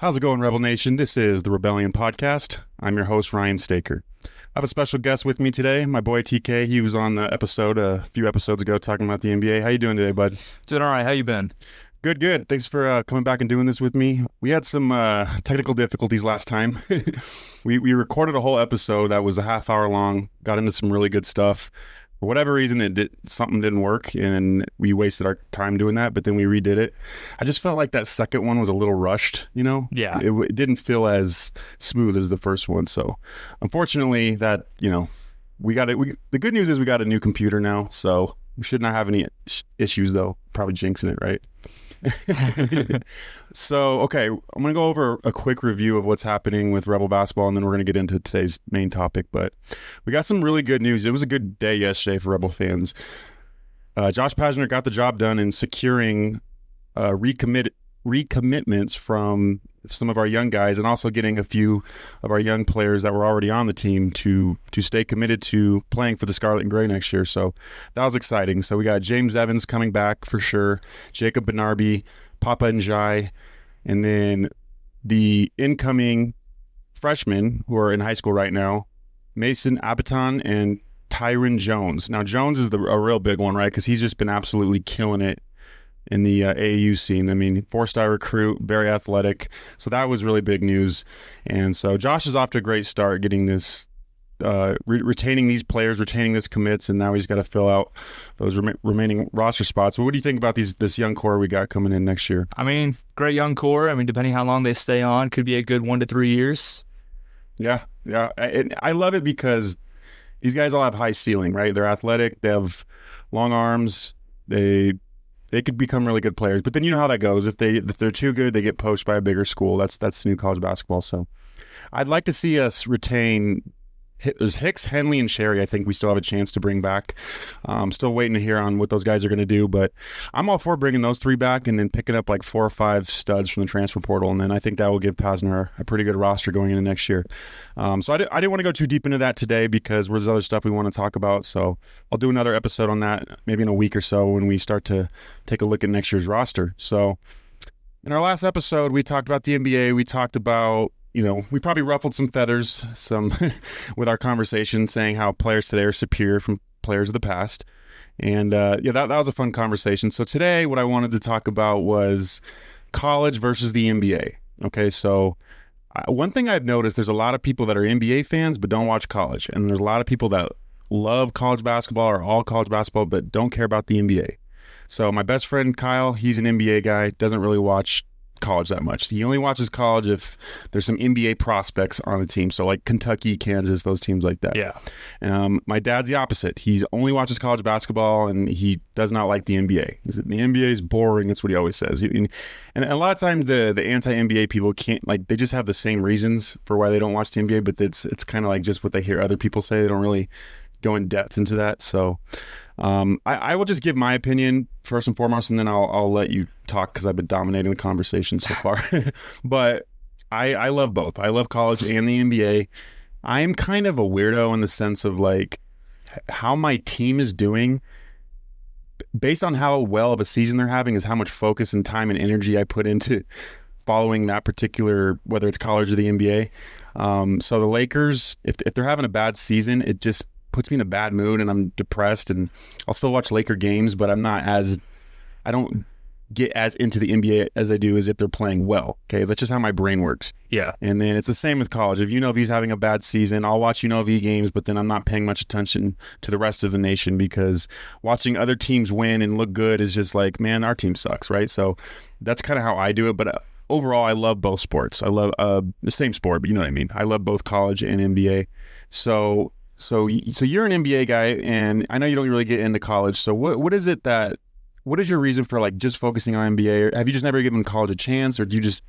How's it going, Rebel Nation? This is the Rebellion Podcast. I'm your host, Ryan Staker. I have a special guest with me today, my boy TK. He was on the episode a few episodes ago talking about the NBA. How you doing today, bud? Doing all right. How you been? Good, good. Thanks for coming back and doing this with me. We had some technical difficulties last time. We recorded a whole episode that was a half hour long, got into some really good stuff. For whatever reason, something didn't work, and we wasted our time doing that, but then we redid it. I just felt like that second one was a little rushed, you know? Yeah. It didn't feel as smooth as the first one, so unfortunately that, you know, the good news is we got a new computer now, so we should not have any issues, though. Probably jinxing it, right? So, okay, I'm going to go over a quick review of what's happening with Rebel basketball, and then we're going to get into today's main topic. But we got some really good news. It was a good day yesterday for Rebel fans. Josh Pastner got the job done in securing recommitments from some of our young guys, and also getting a few of our young players that were already on the team to stay committed to playing for the Scarlet and Gray next year. So that was exciting. So we got James Evans coming back for sure, Jacob Benarbi, Papa Njai, and then the incoming freshmen who are in high school right now, Mason Abaton and Tyron Jones. Now, Jones is a real big one, right? Because he's just been absolutely killing it in the AAU scene. I mean, 4-star recruit, very athletic. So that was really big news. And so Josh is off to a great start getting this, retaining these players, retaining this commits, and now he's got to fill out those remaining roster spots. Well, what do you think about this young core we got coming in next year? I mean, great young core. I mean, depending how long they stay on, could be a good 1 to 3 years. Yeah. I love it because these guys all have high ceiling, right? They're athletic. They have long arms. They could become really good players, but then you know how that goes. If they're too good, they get poached by a bigger school. That's the new college basketball. So I'd like to see us retain. There's Hicks, Henley, and Sherry. I think we still have a chance to bring back. I'm still waiting to hear on what those guys are going to do, but I'm all for bringing those three back and then picking up like 4 or 5 studs from the transfer portal, and then I think that will give Pastner a pretty good roster going into next year. So I didn't want to go too deep into that today because there's other stuff we want to talk about. So I'll do another episode on that maybe in a week or so when we start to take a look at next year's roster. So in our last episode, we talked about the NBA. We talked about, you know, we probably ruffled some feathers with our conversation, saying how players today are superior from players of the past. And that was a fun conversation. So today what I wanted to talk about was college versus the NBA. Okay, so one thing I've noticed, there's a lot of people that are NBA fans but don't watch college. And there's a lot of people that love college basketball or all college basketball but don't care about the NBA. So my best friend Kyle, he's an NBA guy, doesn't really watch college that much. He only watches college if there's some NBA prospects on the team. So like Kentucky, Kansas, those teams like that. Yeah. My dad's the opposite. He only watches college basketball and he does not like the NBA. The NBA is boring. That's what he always says. And a lot of times the anti-NBA people can't, like, they just have the same reasons for why they don't watch the NBA, but it's kind of like just what they hear other people say. They don't really go in depth into that. So I will just give my opinion first and foremost, and then I'll let you talk because I've been dominating the conversation so far. But I love both. I love college and the NBA. I am kind of a weirdo in the sense of like how my team is doing based on how well of a season they're having is how much focus and time and energy I put into following that particular, whether it's college or the NBA. So the Lakers, if they're having a bad season, it just puts me in a bad mood and I'm depressed, and I'll still watch Laker games, but I don't get as into the NBA as I do as if they're playing well. Okay. That's just how my brain works. Yeah. And then it's the same with college. If UNLV's having a bad season, I'll watch UNLV games, but then I'm not paying much attention to the rest of the nation because watching other teams win and look good is just like, man, our team sucks. Right. So that's kind of how I do it. But overall, I love both sports. I love the same sport, but you know what I mean? I love both college and NBA. So you're an NBA guy, and I know you don't really get into college. So what is your reason for like just focusing on NBA? Or have you just never given college a chance, or do you just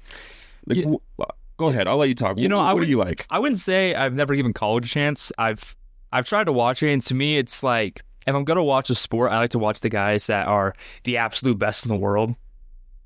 go ahead? I'll let you talk. You know, what do you like? I wouldn't say I've never given college a chance. I've tried to watch it, and to me, it's like if I'm gonna watch a sport, I like to watch the guys that are the absolute best in the world.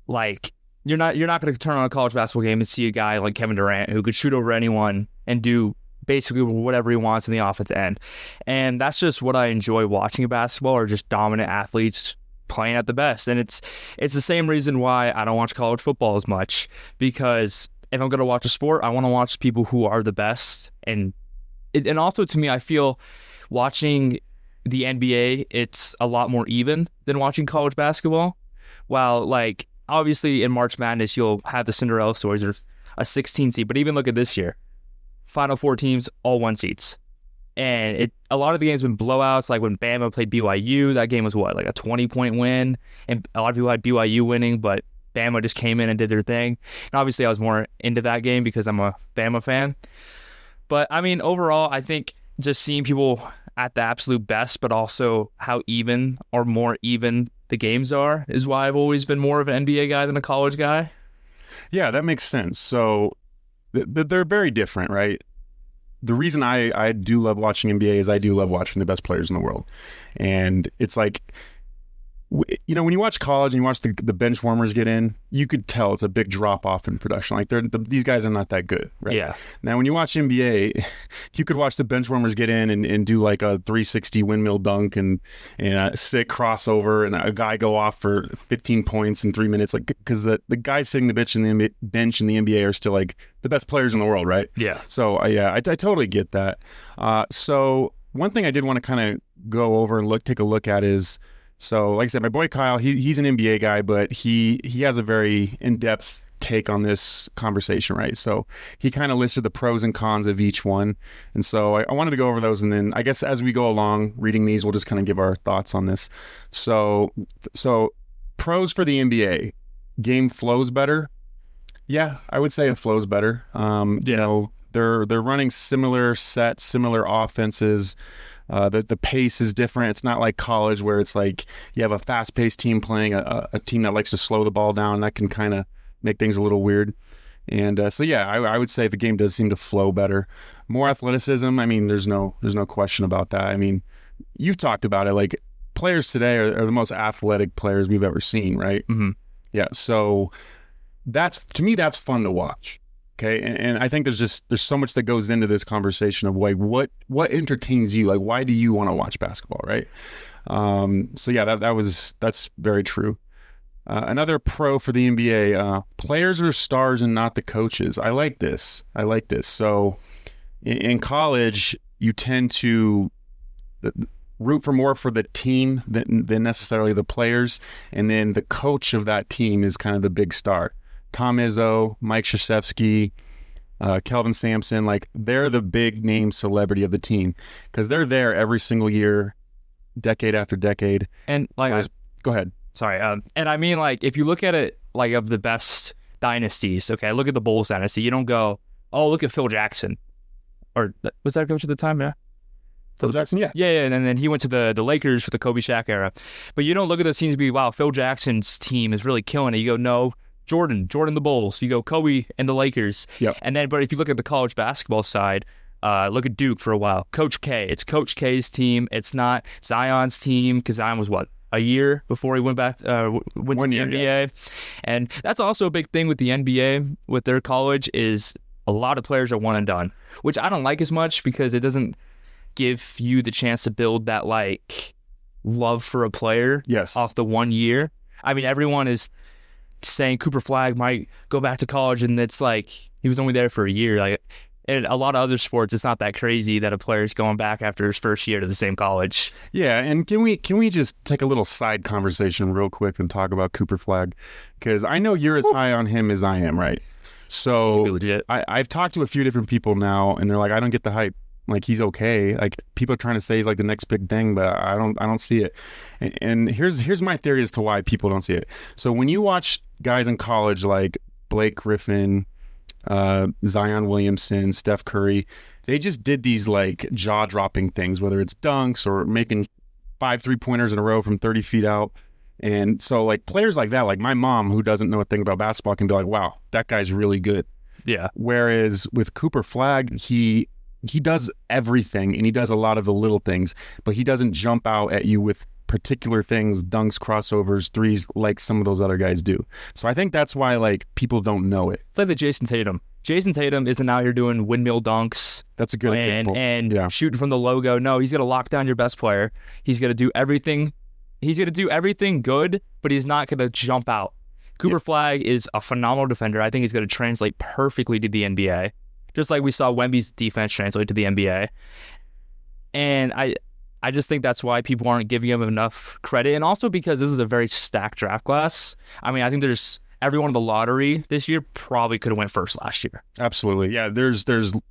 Like you're not going to turn on a college basketball game and see a guy like Kevin Durant who could shoot over anyone and do basically whatever he wants in the offense end. And that's just what I enjoy watching basketball, or just dominant athletes playing at the best. And it's the same reason why I don't watch college football as much, because if I'm going to watch a sport, I want to watch people who are the best. And also to me, I feel watching the NBA, it's a lot more even than watching college basketball. While like obviously in March Madness, you'll have the Cinderella stories or a 16 seed, but even look at this year, Final Four teams, all 1 seeds. And a lot of the games have been blowouts. Like when Bama played BYU, that game was what, like a 20-point win? And a lot of people had BYU winning, but Bama just came in and did their thing. And obviously I was more into that game because I'm a Bama fan. But I mean, overall, I think just seeing people at the absolute best, but also how even or more even the games are is why I've always been more of an NBA guy than a college guy. Yeah, that makes sense. So they're very different, right? The reason I do love watching NBA is I do love watching the best players in the world. And it's like, you know, when you watch college and you watch the bench warmers get in, you could tell it's a big drop off in production. Like these guys are not that good, right? Yeah. Now, when you watch NBA, you could watch the bench warmers get in and do like a 360 windmill dunk and a sick crossover and a guy go off for 15 points in 3 minutes. Like, because the guys sitting the bench in the NBA are still like the best players in the world, right? Yeah. So I totally get that. So one thing I did want to kind of go over and take a look at is, so like I said, my boy Kyle, he's an NBA guy, but he has a very in-depth take on this conversation, right? So he kind of listed the pros and cons of each one. And so I wanted to go over those. And then I guess as we go along reading these, we'll just kind of give our thoughts on this. So pros for the NBA, game flows better. Yeah, I would say it flows better. You know, they're running similar sets, similar offenses. The pace is different. It's not like college where it's like you have a fast-paced team playing a team that likes to slow the ball down. That can kind of make things a little weird. And so yeah, I would say the game does seem to flow better. More athleticism. I mean, there's no question about that. I mean, you've talked about it. Like players today are the most athletic players we've ever seen, right? Mm-hmm. Yeah. So to me, that's fun to watch. Okay, and I think there's so much that goes into this conversation of like what entertains you, like why do you want to watch basketball, right? So yeah, that's very true. Another pro for the NBA: players are stars and not the coaches. I like this. So in college, you tend to root for more for the team than necessarily the players, and then the coach of that team is kind of the big star. Tom Izzo, Mike Krzyzewski, Kelvin Sampson, like they're the big name celebrity of the team because they're there every single year, decade after decade. And like, go ahead. Sorry. And I mean, like, if you look at it like of the best dynasties, okay, look at the Bulls dynasty. You don't go, oh, look at Phil Jackson, or was that coach at the time? Yeah. Phil Jackson, yeah. Yeah, and then he went to the Lakers for the Kobe Shaq era. But you don't look at those teams and be, wow, Phil Jackson's team is really killing it. You go, no. Jordan the Bulls. You go Kobe and the Lakers. Yep. And then, but if you look at the college basketball side, look at Duke for a while. Coach K. It's Coach K's team. It's not Zion's team because Zion was what, a year before he went back went to the NBA. Yeah. And that's also a big thing with the NBA with their college is a lot of players are one and done, which I don't like as much because it doesn't give you the chance to build that like love for a player. Yes. Off the 1 year. I mean, everyone is saying Cooper Flagg might go back to college, and it's like he was only there for a year. Like in a lot of other sports, it's not that crazy that a player's going back after his first year to the same college. Yeah, and can we just take a little side conversation real quick and talk about Cooper Flagg? Because I know you're as high on him as I am, right? So legit. I've talked to a few different people now, and they're like, I don't get the hype. Like he's okay. Like people are trying to say he's like the next big thing, but I don't see it. And here's my theory as to why people don't see it. So when you watch guys in college like Blake Griffin, Zion Williamson, Steph Curry, they just did these like jaw-dropping things, whether it's dunks or making 5 3-pointers in a row from 30 feet out. And so like players like that, like my mom who doesn't know a thing about basketball can be like, wow, that guy's really good. Yeah. Whereas with Cooper Flagg, he does everything, and he does a lot of the little things, but he doesn't jump out at you with particular things, dunks, crossovers, threes, like some of those other guys do. So I think that's why like people don't know it. It's like the Jason Tatum. Jason Tatum isn't out here doing windmill dunks. That's a good example. And shooting from the logo. No, he's going to lock down your best player. He's going to do everything. He's going to do everything good, but he's not going to jump out. Cooper Flag is a phenomenal defender. I think he's going to translate perfectly to the NBA, just like we saw Wemby's defense translate to the NBA. And I just think that's why people aren't giving him enough credit, and also because this is a very stacked draft class. I mean, I think there's everyone in the lottery this year probably could have went first last year. Absolutely. Yeah, there's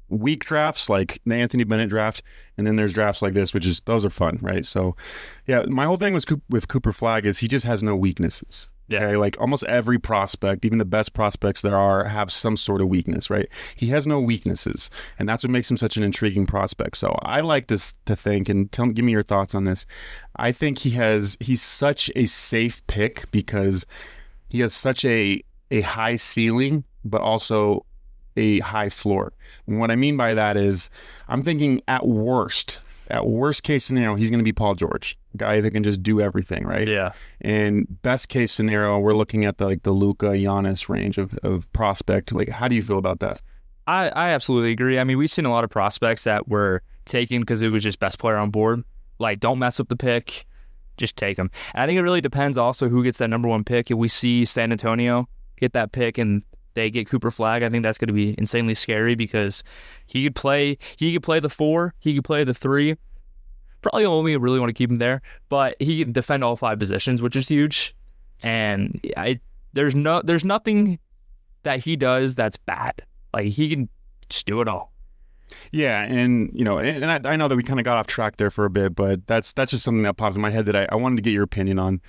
weak drafts like the Anthony Bennett draft, and then there's drafts like this, which is those are fun, right? So, yeah, my whole thing with Cooper Flag is he just has no weaknesses. Yeah. Okay? Like almost every prospect, even the best prospects there are, have some sort of weakness, right? He has no weaknesses, and that's what makes him such an intriguing prospect. So I like to think, and give me your thoughts on this. I think he's such a safe pick because he has such a high ceiling, but also a high floor. And what I mean by that is I'm thinking at worst case scenario, he's going to be Paul George, a guy that can just do everything, right? Yeah. And best case scenario, we're looking at the Luka, Giannis range of prospect. Like, how do you feel about that? I absolutely agree. I mean, we've seen a lot of prospects that were taken because it was just best player on board. Like, don't mess up the pick. Just take them. And I think it really depends also who gets that number one pick. If we see San Antonio get that pick and they get Cooper Flag, I think that's going to be insanely scary because he could play the 4, he could play the 3. Probably only really want to keep him there, but he can defend all 5 positions, which is huge. And there's nothing that he does that's bad. Like, he can just do it all. Yeah, and I know that we kind of got off track there for a bit, but that's just something that popped in my head that I wanted to get your opinion on.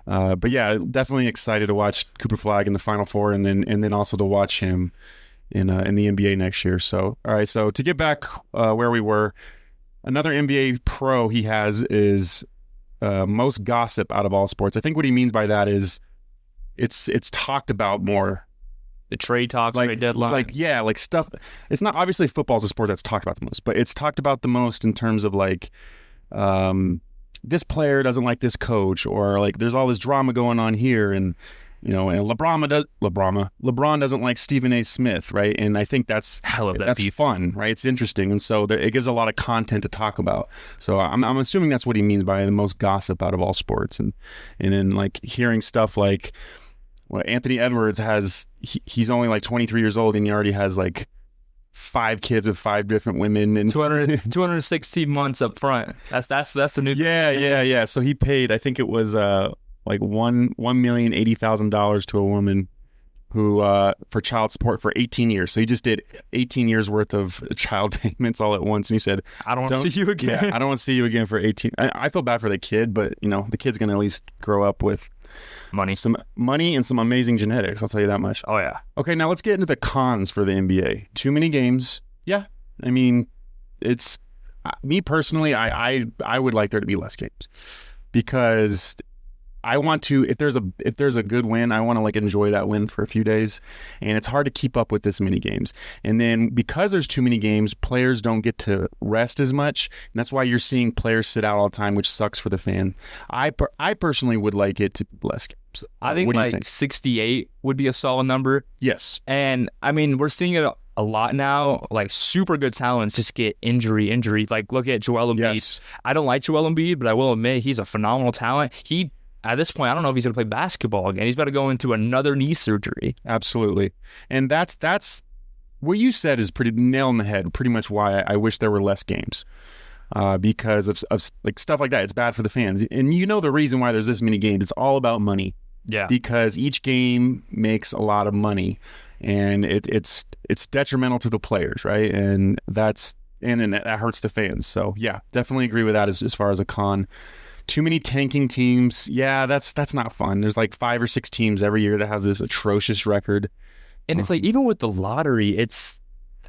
But yeah, definitely excited to watch Cooper Flag in the Final Four, and then also to watch him in the NBA next year. So all right, so to get back where we were, another NBA pro he has is most gossip out of all sports. I think what he means by that is it's talked about more. The trade talks, trade deadline. Like stuff. It's not, obviously football's a sport that's talked about the most, but it's talked about the most in terms of like, this player doesn't like this coach, or like there's all this drama going on here, and and LeBron doesn't like Stephen A. Smith, right? And I think that's fun, right? It's interesting, and so it gives a lot of content to talk about. So I'm assuming that's what he means by the most gossip out of all sports, and then like hearing stuff like, well, Anthony Edwards he's only like 23 years old and he already has like 5 kids with 5 different women and 216 months up front. That's the new yeah. So he paid, I think it was like $1,080,000 to a woman who for child support for 18 years. So he just did 18 years worth of child payments all at once, and he said, I don't want to see you again. Yeah, I don't want to see you again for 18. I feel bad for the kid, but the kid's gonna at least grow up with some money and some amazing genetics, I'll tell you that much. Oh yeah. Okay, now let's get into the cons for the NBA. Too many games. Yeah. I mean, it's me personally, I would like there to be less games, because I want to, if there's a good win, I want to like enjoy that win for a few days, and it's hard to keep up with this many games. And then because there's too many games, players don't get to rest as much, and that's why you're seeing players sit out all the time, which sucks for the fan. I personally would like it to be less games. I think like 68 would be a solid number. Yes. And I mean, we're seeing it a lot now. Like super good talents just get injury. Like look at Joel Embiid. Yes. I don't like Joel Embiid, but I will admit he's a phenomenal talent. At this point, I don't know if he's going to play basketball again. He's about to go into another knee surgery. Absolutely. And that's what you said is pretty nail in the head, pretty much why I wish there were less games. Because of like stuff like that. It's bad for the fans. And the reason why there's this many games, it's all about money. Yeah. Because each game makes a lot of money, and it's detrimental to the players, right? And that hurts the fans. So yeah, definitely agree with that as far as a con. Too many tanking teams. Yeah, that's not fun. There's like 5 or 6 teams every year that have this atrocious record. And it's like, even with the lottery,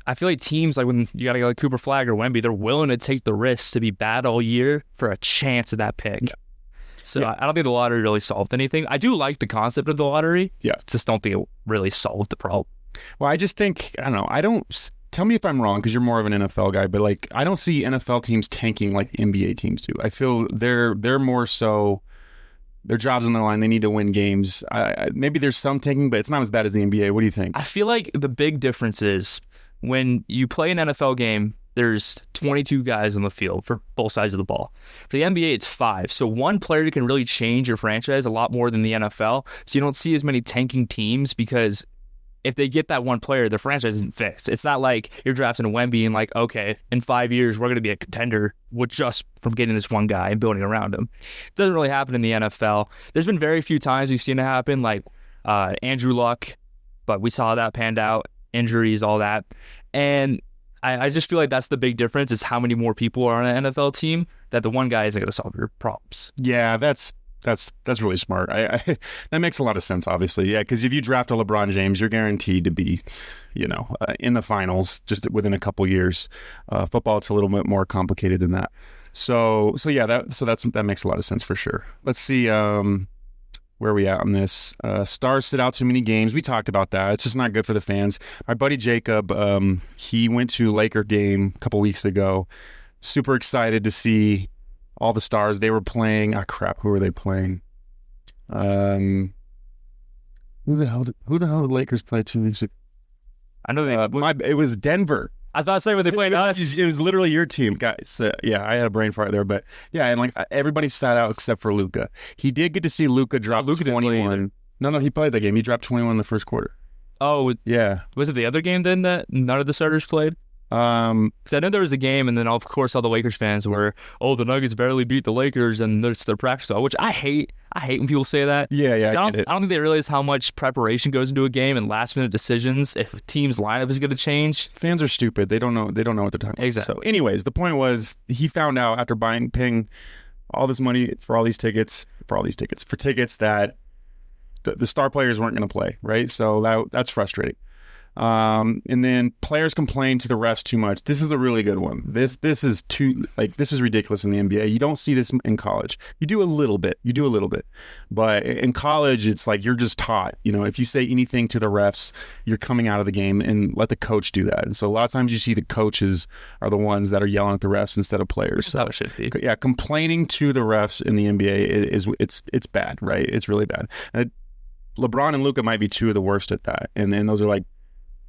I feel like teams, like when you got to go like Cooper Flag or Wemby, they're willing to take the risk to be bad all year for a chance at that pick. Yeah. So yeah. I don't think the lottery really solved anything. I do like the concept of the lottery. Yeah. Just don't think it really solved the problem. Well, I just think, I don't know. Tell me if I'm wrong, because you're more of an NFL guy, but like I don't see NFL teams tanking like NBA teams do. I feel they're more so, their job's on the line. They need to win games. Maybe there's some tanking, but it's not as bad as the NBA. What do you think? I feel like the big difference is when you play an NFL game, there's 22 guys on the field for both sides of the ball. For the NBA, it's 5. So one player can really change your franchise a lot more than the NFL. So you don't see as many tanking teams because if they get that one player, the franchise isn't fixed. It's not like you're drafting a Wemby and like, okay, in 5 years, we're going to be a contender with just from getting this one guy and building around him. It doesn't really happen in the NFL. There's been very few times we've seen it happen, like Andrew Luck, but we saw that panned out, injuries, all that. And I just feel like that's the big difference is how many more people are on an NFL team that the one guy isn't going to solve your problems. Yeah, that's really smart. I that makes a lot of sense, obviously. Yeah, because if you draft a LeBron James, you're guaranteed to be, in the finals just within a couple years. Football, it's a little bit more complicated than that. So yeah, that makes a lot of sense for sure. Let's see where are we at on this. Stars sit out too many games. We talked about that. It's just not good for the fans. My buddy Jacob, he went to a Laker game a couple weeks ago. Super excited to see all the stars. They were playing. Who were they playing? Who the hell did the Lakers play 2 weeks ago? I know it was Denver. I was about to say when they played us. It was literally your team, guys. Yeah, I had a brain fart there, but yeah, and like everybody sat out except for Luka. He did get to see Luka drop 21. No, he played that game. He dropped 21 in the first quarter. Oh, yeah. Was it the other game then that none of the starters played? Because I know there was a game, and then of course all the Lakers fans were, the Nuggets barely beat the Lakers, and it's their practice, which I hate. I hate when people say that. Yeah. I don't think they realize how much preparation goes into a game and last minute decisions. If a team's lineup is going to change, fans are stupid. They don't know what they're talking about. Exactly. So, anyways, the point was he found out after paying all this money for tickets that the star players weren't going to play. Right. So that's frustrating. And then players complain to the refs too much. This is a really good one. This is ridiculous in the NBA. You don't see this in college. You do a little bit, but in college, it's like you're just taught, if you say anything to the refs, you're coming out of the game, and let the coach do that. And so a lot of times you see the coaches are the ones that are yelling at the refs instead of players. So how it should be. Yeah. Complaining to the refs in the NBA it's bad, right? It's really bad. LeBron and Luka might be two of the worst at that. And then those are like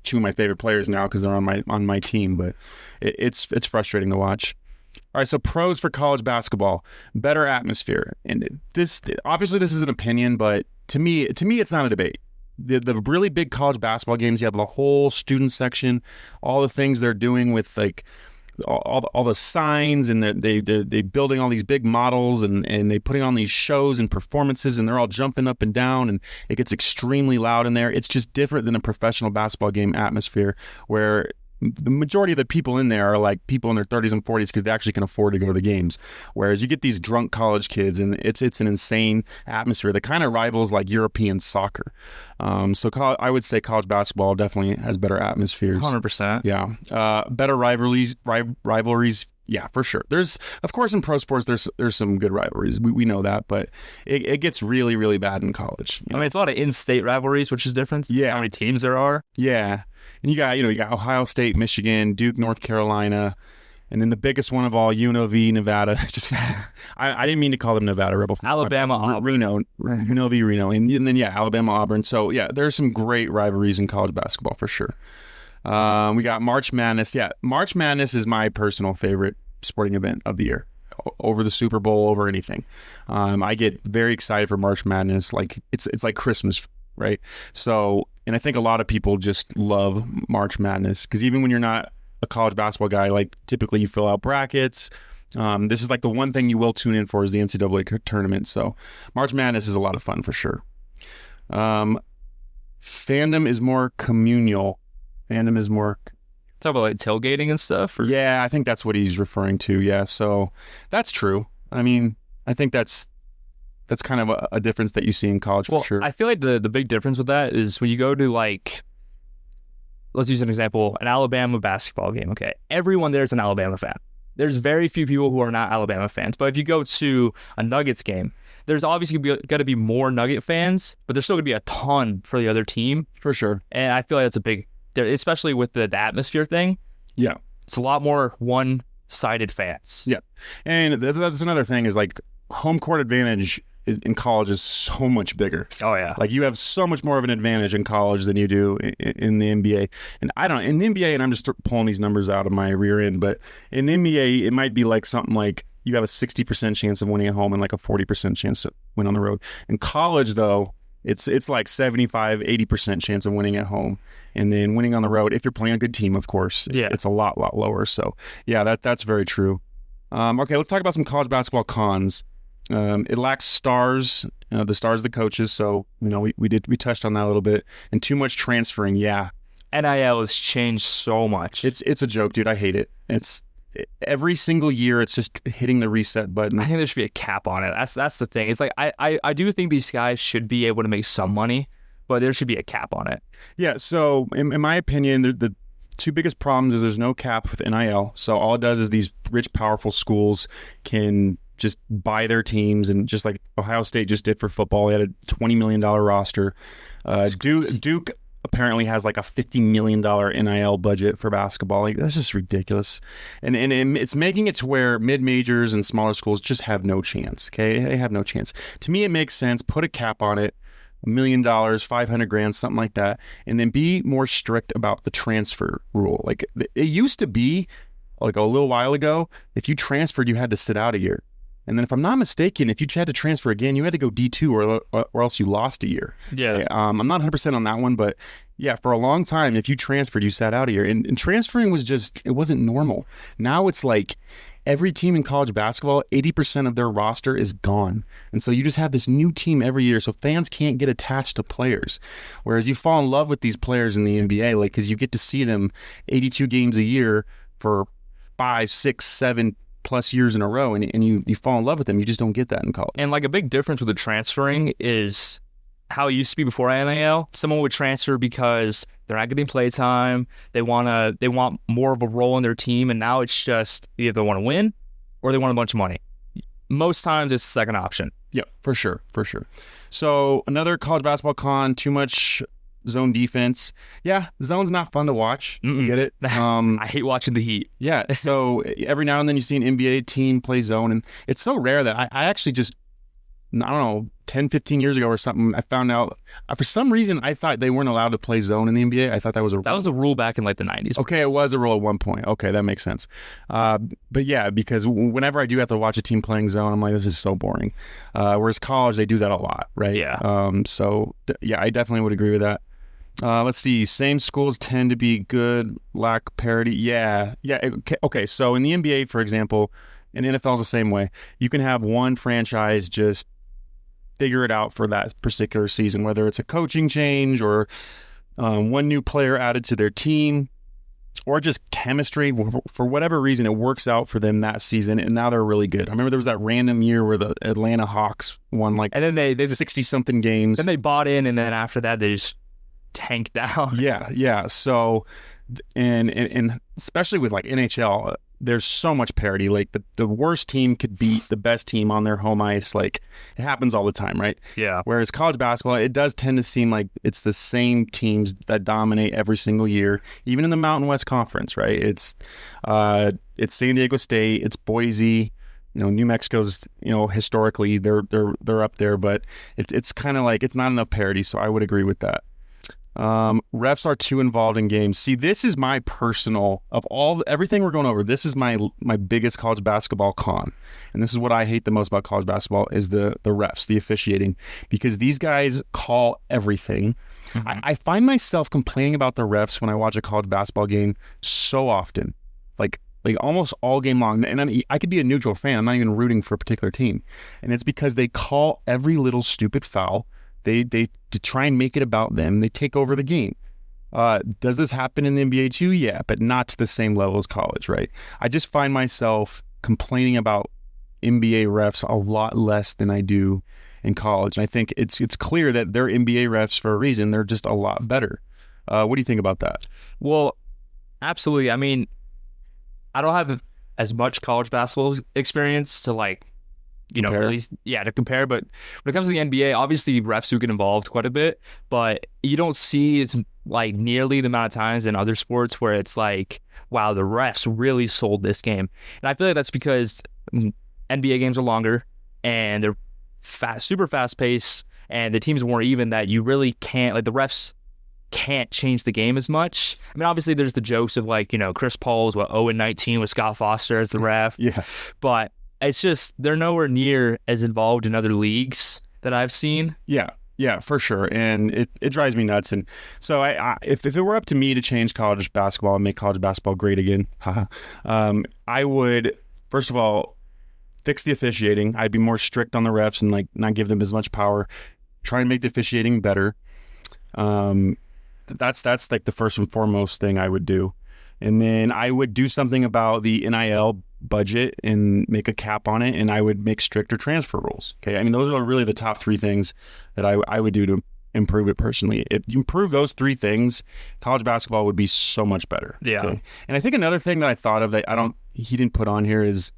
two of my favorite players now because they're on my team, but it's frustrating to watch. All right, so pros for college basketball: better atmosphere. And this is an opinion, but to me it's not a debate. The really big college basketball games, you have the whole student section, all the things they're doing with like all the signs, and they building all these big models, and they putting on these shows and performances, and they're all jumping up and down, and it gets extremely loud in there. It's just different than a professional basketball game atmosphere where the majority of the people in there are like people in their 30s and 40s because they actually can afford to go to the games. Whereas you get these drunk college kids, and it's an insane atmosphere that kind of rivals like European soccer. So I would say college basketball definitely has better atmospheres. 100%. Yeah. Better rivalries. Yeah, for sure. There's, of course, in pro sports, there's some good rivalries. We know that, but it gets really, really bad in college. I mean, it's a lot of in-state rivalries, which is different. Yeah. How many teams there are. Yeah. And you got Ohio State, Michigan, Duke, North Carolina, and then the biggest one of all, UNLV, Nevada. Just I didn't mean to call them Nevada Rebel. Alabama, Auburn. Reno, UNLV, Reno, and then Alabama, Auburn. So yeah, there's some great rivalries in college basketball for sure. We got March Madness. Yeah, March Madness is my personal favorite sporting event of the year, over the Super Bowl, over anything. I get very excited for March Madness. Like it's like Christmas, right? So, and I think a lot of people just love March Madness because even when you're not a college basketball guy, like typically you fill out brackets. This is like the one thing you will tune in for is the NCAA tournament. So March Madness is a lot of fun for sure. Fandom is more communal. Fandom is more... Talk about like tailgating and stuff? Or? Yeah, I think that's what he's referring to. Yeah, so that's true. I mean, I think that's kind of a difference that you see in college for sure. I feel like the big difference with that is when you go to like, let's use an example, an Alabama basketball game. Okay, everyone there is an Alabama fan. There's very few people who are not Alabama fans. But if you go to a Nuggets game, there's obviously going to be more Nugget fans, but there's still going to be a ton for the other team. For sure. And I feel like that's a big, especially with the atmosphere thing. Yeah. It's a lot more one-sided fans. Yeah. And that's another thing is like home court advantage in college is so much bigger. Oh yeah. Like you have so much more of an advantage in college than you do in the NBA. And I don't in the NBA, and I'm just pulling these numbers out of my rear end, but in the NBA, it might be like something like you have a 60% chance of winning at home and like a 40% chance to win on the road. In college, though, it's like 75, 80% chance of winning at home. And then winning on the road, if you're playing a good team, of course, it's a lot lower. So, yeah, that's very true. Okay, let's talk about some college basketball cons. It lacks stars, the stars of the coaches. So, we touched on that a little bit. And too much transferring, yeah. NIL has changed so much. It's a joke, dude. I hate it. It's every single year, it's just hitting the reset button. I think there should be a cap on it. That's the thing. It's like I do think these guys should be able to make some money, but there should be a cap on it. Yeah, so in my opinion, the two biggest problems is there's no cap with NIL. So all it does is these rich, powerful schools can just buy their teams, and just like Ohio State just did for football, they had a $20 million roster. Duke apparently has like a $50 million NIL budget for basketball. Like, that's just ridiculous. And it's making it to where mid-majors and smaller schools just have no chance. Okay, they have no chance. To me, it makes sense. Put a cap on it. $1 million, $500,000, something like that, and then be more strict about the transfer rule. Like it used to be, like a little while ago, if you transferred, you had to sit out a year. And then, if I'm not mistaken, if you had to transfer again, you had to go D2 or else you lost a year. Yeah. I'm not 100% on that one, but yeah, for a long time, if you transferred, you sat out a year. And transferring was it wasn't normal. Now it's like every team in college basketball, 80% of their roster is gone. And so you just have this new team every year. So fans can't get attached to players. Whereas you fall in love with these players in the NBA, like, because you get to see them 82 games a year for 5, 6, 7 plus years in a row, and you fall in love with them. You just don't get that in college. And like a big difference with the transferring is how it used to be before NIL. Someone would transfer because they're not getting play time. They want more of a role in their team, and now it's just either they want to win or they want a bunch of money. Most times it's the second option. Yeah, for sure. So another college basketball con: too much zone defense. Yeah, zone's not fun to watch. Get it? I hate watching the Heat. Yeah, so every now and then you see an NBA team play zone, and it's so rare that I actually just, I don't know, 10, 15 years ago or something, I found out, for some reason, I thought they weren't allowed to play zone in the NBA. I thought that was a rule back in like the 90s. Okay, it was a rule at one point. Okay, that makes sense. But yeah, because whenever I do have to watch a team playing zone, I'm like, this is so boring. Whereas college, they do that a lot, right? Yeah. So yeah, I definitely would agree with that. Let's see. Same schools tend to be good, lack parity. Yeah. Okay. So in the NBA, for example, and NFL is the same way. You can have one franchise just figure it out for that particular season, whether it's a coaching change or one new player added to their team, or just chemistry. For whatever reason, it works out for them that season, and now they're really good. I remember there was that random year where the Atlanta Hawks won like, and then they 60-something games. Then they bought in, and then after that, they just tanked down. Yeah. So, and especially with like NHL, there's so much parity. Like the worst team could beat the best team on their home ice. Like, it happens all the time, right? Yeah. Whereas college basketball, it does tend to seem like it's the same teams that dominate every single year, even in the Mountain West Conference, right? It's San Diego State, it's Boise. New Mexico's, historically they're up there, but it's kind of like it's not enough parity. So I would agree with that. Refs are too involved in games. See, this is my personal, of everything we're going over, this is my biggest college basketball con. And this is what I hate the most about college basketball is the refs, the officiating, because these guys call everything. Mm-hmm. I find myself complaining about the refs when I watch a college basketball game so often, like almost all game long. And I could be a neutral fan. I'm not even rooting for a particular team. And it's because they call every little stupid foul. They to try and make it about them. They take over the game. Does this happen in the NBA too? Yeah, but not to the same level as college, right? I just find myself complaining about NBA refs a lot less than I do in college. And I think it's clear that they're NBA refs for a reason. They're just a lot better. What do you think about that? Well, absolutely. I mean, I don't have as much college basketball experience to compare. To compare. But when it comes to the NBA, obviously refs do get involved quite a bit, but you don't see it's like nearly the amount of times in other sports where it's like, wow, the refs really sold this game. And I feel like that's because NBA games are longer and they're super fast pace, and the teams are more even that you really can't, like, the refs can't change the game as much. I mean, obviously there's the jokes of, like, Chris Paul's 0-19 with Scott Foster as the ref. Yeah. But it's just, they're nowhere near as involved in other leagues that I've seen. Yeah, for sure. And it drives me nuts. And so if it were up to me to change college basketball and make college basketball great again, I would, first of all, fix the officiating. I'd be more strict on the refs and, like, not give them as much power. Try and make the officiating better. That's like the first and foremost thing I would do. And then I would do something about the NIL budget and make a cap on it, and I would make stricter transfer rules. Okay, I mean, those are really the top three things that I would do to improve it personally. If you improve those three things, college basketball would be so much better. Yeah. Okay? And I think another thing that I thought of that he didn't put on here is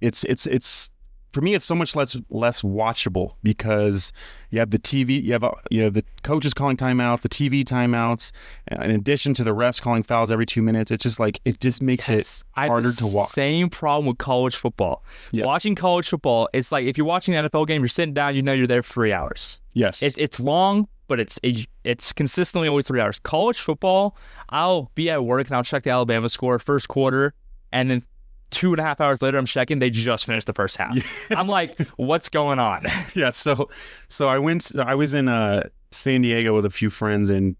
it's for me, it's so much less watchable because you have the TV, you have the coaches calling timeouts, the TV timeouts, in addition to the refs calling fouls every 2 minutes. It's just like, it just makes it harder to watch. Same problem with college football. Yeah. Watching college football, it's like if you're watching an NFL game, you're sitting down, you're there for 3 hours. Yes, it's long, but it's consistently always 3 hours. College football, I'll be at work and I'll check the Alabama score first quarter, and then 2.5 hours later, I'm checking, they just finished the first half. Yeah. I'm like, what's going on? Yeah, so I was in San Diego with a few friends, and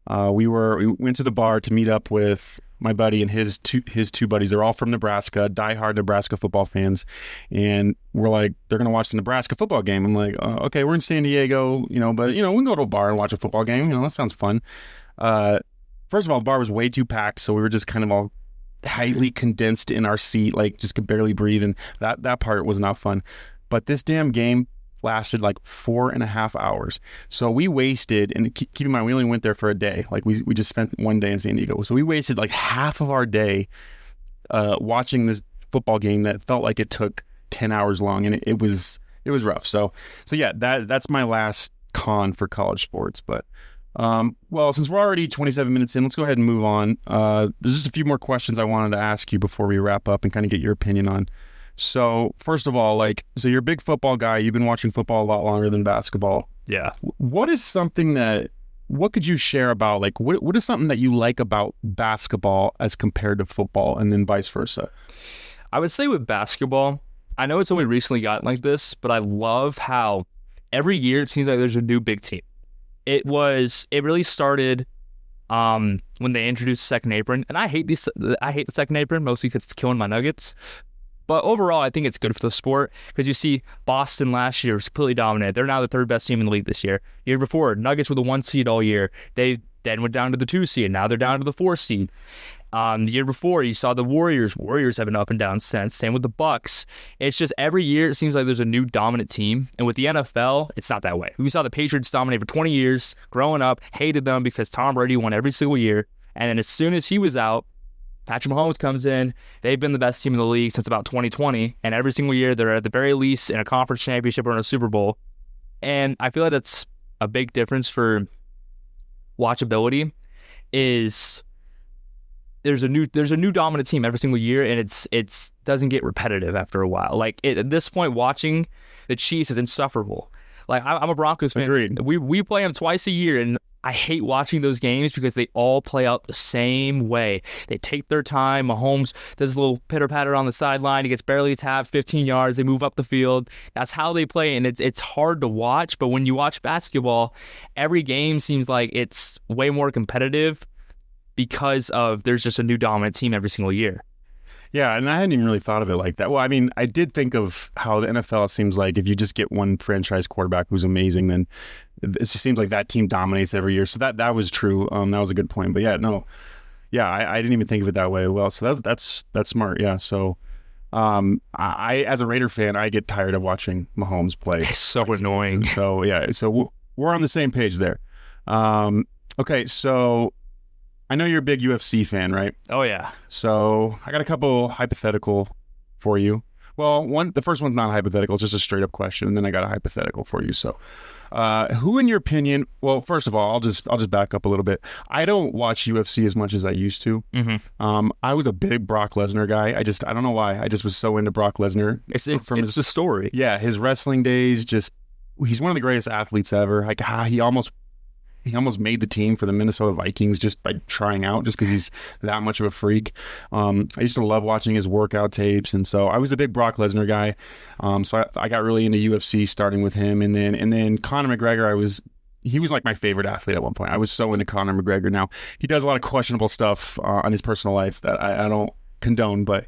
we went to the bar to meet up with my buddy and his two buddies. They're all from Nebraska, diehard Nebraska football fans, and we're like, they're gonna watch the Nebraska football game. I'm like, okay, we're in San Diego, but we can go to a bar and watch a football game. That sounds fun. First of all, the bar was way too packed, so we were just kind of all tightly condensed in our seat, like just could barely breathe, and that part was not fun. But this damn game lasted like 4.5 hours, so we wasted, and keep in mind, we only went there for a day. Like we just spent one day in San Diego, so we wasted like half of our day watching this football game that felt like it took 10 hours long, and it was rough. So yeah, that's my last con for college sports. But well, since we're already 27 minutes in, let's go ahead and move on. There's just a few more questions I wanted to ask you before we wrap up and kind of get your opinion on. So first of all, so you're a big football guy. You've been watching football a lot longer than basketball. Yeah. What could you share about, like, what is something that you like about basketball as compared to football, and then vice versa? I would say with basketball, I know it's only recently gotten like this, but I love how every year it seems like there's a new big team. It really started when they introduced the second apron, and I hate the second apron mostly because it's killing my Nuggets. But overall, I think it's good for the sport because you see Boston last year was completely dominant. They're now the third best team in the league this year. Year before, Nuggets were the 1 seed all year. They then went down to the 2 seed. Now they're down to the 4 seed. The year before, you saw the Warriors. Warriors have been up and down since. Same with the Bucks. It's just every year it seems like there's a new dominant team. And with the NFL, it's not that way. We saw the Patriots dominate for 20 years. Growing up, hated them because Tom Brady won every single year. And then as soon as he was out, Patrick Mahomes comes in. They've been the best team in the league since about 2020. And every single year, they're at the very least in a conference championship or in a Super Bowl. And I feel like that's a big difference for watchability is there's a new dominant team every single year, and it's doesn't get repetitive after a while. Like at this point, watching the Chiefs is insufferable. Like I'm a Broncos fan. Agreed. We play them twice a year, and I hate watching those games because they all play out the same way. They take their time. Mahomes does a little pitter-patter on the sideline. He gets barely tapped, 15 yards. They move up the field. That's how they play, and it's hard to watch. But when you watch basketball, every game seems like it's way more competitive because of there's just a new dominant team every single year. Yeah, and I hadn't even really thought of it like that. Well, I mean, I did think of how the NFL seems like if you just get one franchise quarterback who's amazing, then it just seems like that team dominates every year. So that was true. That was a good point. But I didn't even think of it that way. Well, so that's smart. Yeah. So I as a Raider fan, I get tired of watching Mahomes play. It's so annoying. So yeah. So we're on the same page there. Okay. So I know you're a big UFC fan, right? Oh, yeah. So I got a couple hypothetical for you. Well, the first one's not hypothetical; it's just a straight up question, and then I got a hypothetical for you. So, who, in your opinion? Well, first of all, I'll just back up a little bit. I don't watch UFC as much as I used to. I was a big Brock Lesnar guy. I don't know why. I just was so into Brock Lesnar. It's the story. Yeah, his wrestling days. He's one of the greatest athletes ever. Like he almost made the team for the Minnesota Vikings just by trying out, just because he's that much of a freak. I used to love watching his workout tapes, and so I was a big Brock Lesnar guy. So I got really into UFC starting with him, and then Conor McGregor. He was like my favorite athlete at one point. I was so into Conor McGregor. Now he does a lot of questionable stuff on his personal life that I don't condone, but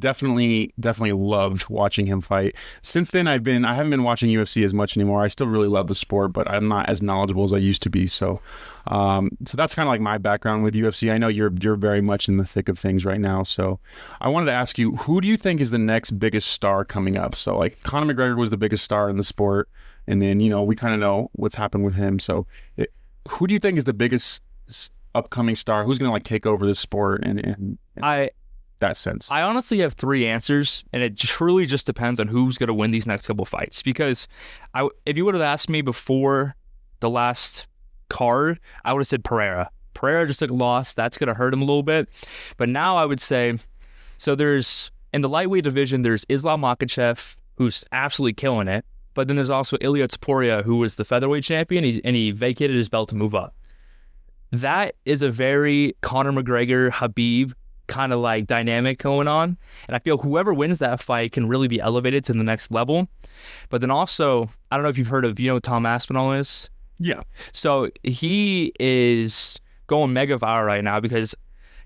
definitely loved watching him fight. Since then, I haven't been watching UFC as much anymore. I still really love the sport, but I'm not as knowledgeable as I used to be. So that's kind of like my background with UFC. I know you're very much in the thick of things right now. So I wanted to ask you, who do you think is the next biggest star coming up? So like Conor McGregor was the biggest star in the sport, and then we kind of know what's happened with him. So who do you think is the biggest upcoming star? Who's going to like take over this sport and that sense? I honestly have three answers, and it truly just depends on who's going to win these next couple fights. Because if you would have asked me before the last card, I would have said Pereira. Pereira just took a loss. That's going to hurt him a little bit. But now I would say, so there's, in the lightweight division, there's Islam Makhachev, who's absolutely killing it. But then there's also Ilia Topuria, who was the featherweight champion, and he vacated his belt to move up. That is a very Conor McGregor, Khabib kind of like dynamic going on, and I feel whoever wins that fight can really be elevated to the next level. But then also, I don't know if you've heard of, who Tom Aspinall is? Yeah. So he is going mega viral right now because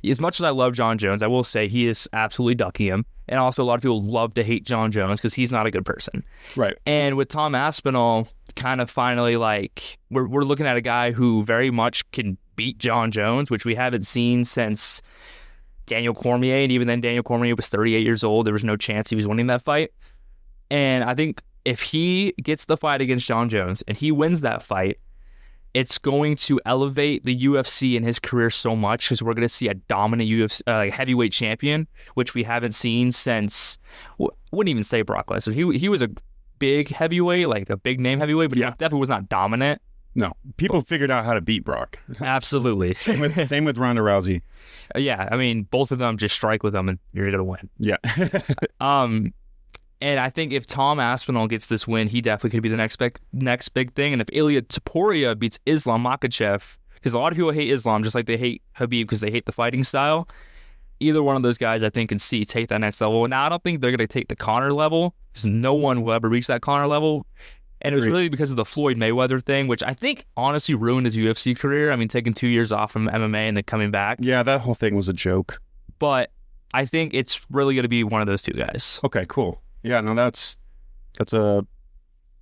as much as I love John Jones, I will say he is absolutely ducking him, and also a lot of people love to hate John Jones because he's not a good person. Right. And with Tom Aspinall, kind of finally like we're looking at a guy who very much can beat John Jones, which we haven't seen since Daniel Cormier, and even then Daniel Cormier was 38 years old. There was no chance he was winning that fight. And I think if he gets the fight against John Jones and he wins that fight, it's going to elevate the UFC in his career so much because we're going to see a dominant UFC heavyweight champion, which we haven't seen since, wouldn't even say Brock Lesnar. He was a big heavyweight, like a big name heavyweight, but he definitely was not dominant. No, people figured out how to beat Brock. Absolutely. same with Ronda Rousey. Yeah, I mean, both of them just strike with them and you're gonna win. Yeah. And I think if Tom Aspinall gets this win, he definitely could be the next big thing. And if Ilia Topuria beats Islam Makhachev, because a lot of people hate Islam just like they hate Khabib because they hate the fighting style. Either one of those guys, I think, can take that next level. Now, I don't think they're gonna take the Conor level because no one will ever reach that Conor level. And it was really because of the Floyd Mayweather thing, which I think honestly ruined his UFC career. I mean, taking 2 years off from MMA and then coming back. Yeah, that whole thing was a joke. But I think it's really going to be one of those two guys. Okay, cool. Yeah, no, that's a...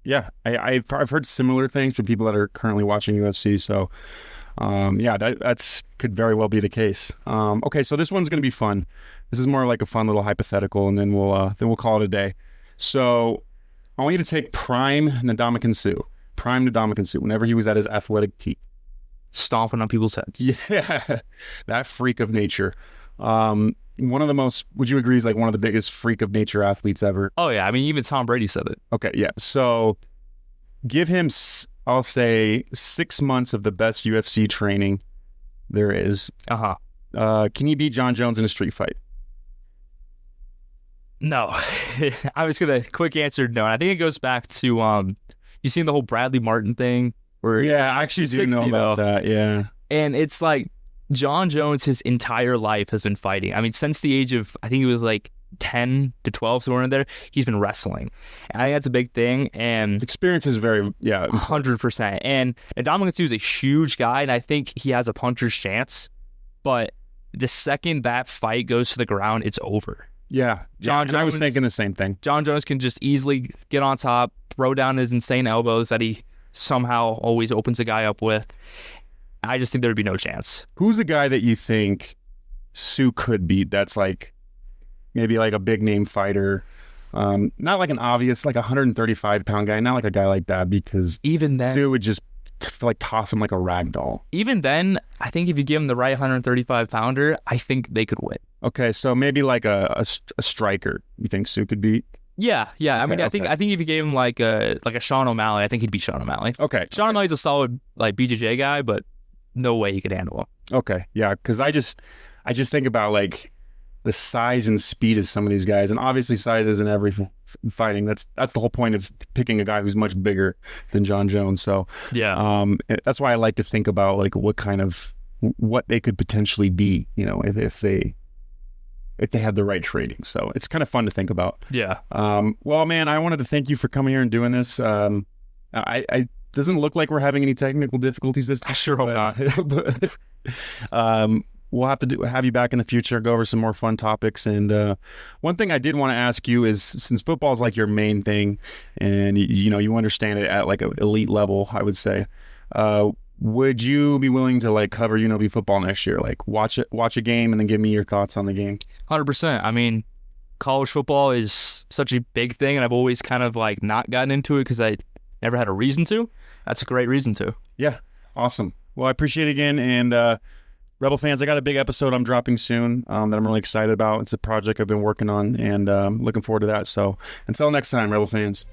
Yeah, I've heard similar things from people that are currently watching UFC. So, that's could very well be the case. Okay, so this one's going to be fun. This is more like a fun little hypothetical, and then we'll call it a day. So... I want you to take prime Ndamukong Suh. Prime Ndamukong Suh, whenever he was at his athletic peak. Stomping on people's heads. Yeah, that freak of nature. One of the most, would you agree, is like one of the biggest freak of nature athletes ever? Oh, yeah. I mean, even Tom Brady said it. Okay, yeah. So give him, I'll say, 6 months of the best UFC training there is. Can he beat John Jones in a street fight? No. I was going to quick answer no. And I think it goes back to, you seen the whole Bradley Martin thing? Yeah, I actually do know about that, yeah. And it's like John Jones, his entire life has been fighting. I mean, since the age of, I think he was like 10 to 12, somewhere in there, he's been wrestling. And I think that's a big thing. And experience is very, 100%. And Ndamukong Suh is a huge guy, and I think he has a puncher's chance. But the second that fight goes to the ground, it's over. Yeah, John Jones, I was thinking the same thing. John Jones can just easily get on top, throw down his insane elbows that he somehow always opens a guy up with. I just think there'd be no chance. Who's the guy that you think Suh could beat that's like maybe like a big name fighter? Not like an obvious, like a 135-pound guy, not like a guy like that, because even then, Suh would just like toss him like a rag doll. Even then, I think if you give him the right 135-pounder, I think they could win. Okay, so maybe like a striker. You think Sue could be? Yeah, yeah. I Okay, mean, I think okay. if you gave him like a Sean O'Malley, I think he'd be Sean O'Malley. Okay, Sean O'Malley's a solid like BJJ guy, but no way he could handle him. okay, yeah. Because I just think about like the size and speed of some of these guys, and obviously size isn't everything in fighting. That's the whole point of picking a guy who's much bigger than John Jones. So Yeah. that's why I like to think about like what they could potentially be, if they had the right training. So it's kind of fun to think about. Yeah. Well, man, I wanted to thank you for coming here and doing this. I doesn't look like we're having any technical difficulties this time. I sure hope not. But, we'll have to have you back in the future, go over some more fun topics. And one thing I did want to ask you is, since football is like your main thing, and you understand it at like an elite level, I would say. Would you be willing to like cover UNLV football next year? Like watch a game and then give me your thoughts on the game. 100%. I mean, college football is such a big thing, and I've always kind of like not gotten into it because I never had a reason to. That's a great reason to. Yeah, awesome. Well, I appreciate it again, and Rebel fans, I got a big episode I'm dropping soon that I'm really excited about. It's a project I've been working on, and looking forward to that. So until next time, Rebel fans.